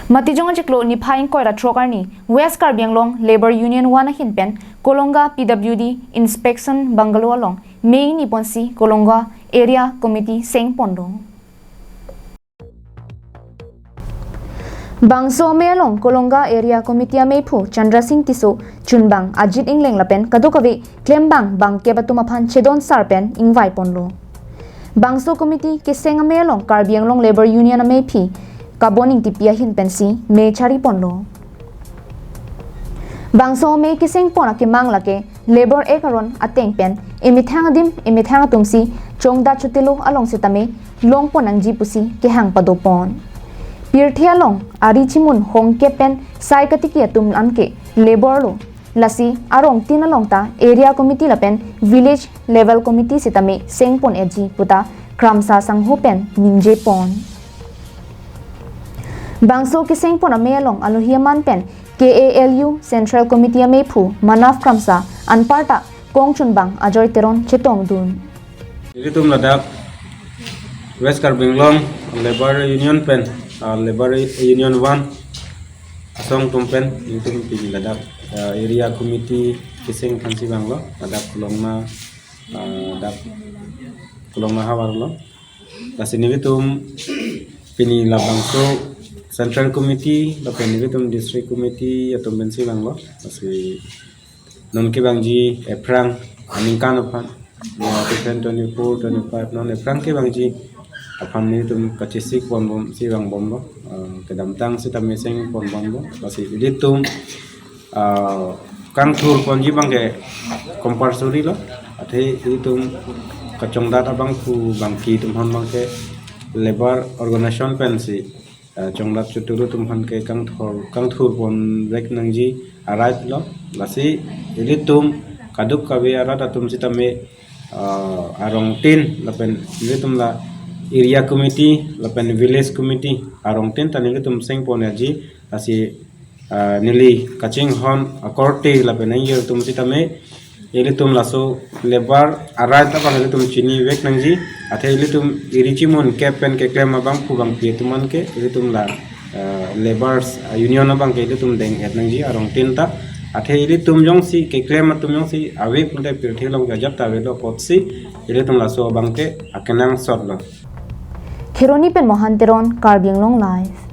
Matijong jiklo ni phaing koira trokarni West KALU Labor Union 1 hinpen Kolonga PWD inspection Bangalo along Mei ni ponsi Kolonga area committee seng pondo Bangso melong Kolonga area committee me phu Chandra Singh Tiso chunbang ajit ingleng lapen kadokawe klembang bang kebatuma phan chedon sarpen ingwai ponlo Bangso committee keseng melong KALU Labor Union me phi kaboning tipia hin pensi me chari ponlo Bangso me kiseng pona ke mangla ke labor ekaron ateng pen emithang tumsi chongda chutilo along sitame long ponang ji pusi ke hang padopon pirthia long ari chimun hong ke pen sai katiki atum anke labor lo lasi arong tinalong ta area committee la pen village level committee sitame sengpon eji puta kramsa sangho pen ningje pon Bangso kiseng pona melong aluhiaman pen KALU Central Committee me phu manaf kramsa anparta kongchun bang ajoy teron chetong dun Iritum ladak West KALU Labor Union pen Labor Union 1 asong tumpen iritum pin ladak area committee kiseng kansi banglo ladak Kolonga hawarlo kasini iritum pini labangso Central Committee, lapen iritum District Committee atau bensi banglo, masih non ke bangji eprang amingkan apan, 2024, 25 non eprang ke bangji apan iritum kacisik pon bom si bang bom lo, kedamtang si tameseng pon bom lo, masih iritum kang tur ponji bang ke compulsory lo, ate iritum kacongdat abang ku bangki tumhan bang ke labor organization pensi. Chonglat chuturu tumhan ke kang thur pon rek nangji arat lo lasi ilitum kaduk kawe arat atum sitame arong tin lapen ilitum la area committee lapen village committee arong tin tan ilitum seng pon aji lasi nili kaching hon akorte lapen ayer tum sitame ilitum laso lebar arat apa ilitum chini wek nangji athe ilitum irichimon kepen ke klem abang kubang pietuman ke ilitum la labors union abang ke ilitum deng et nangji arong tinta athe ilitum jongsi ke klem atum jongsi awek mute pirthilong gajap ta velo potsi ilitum la so abang ke akenang sotlo Khironi pen mohanteron KALU live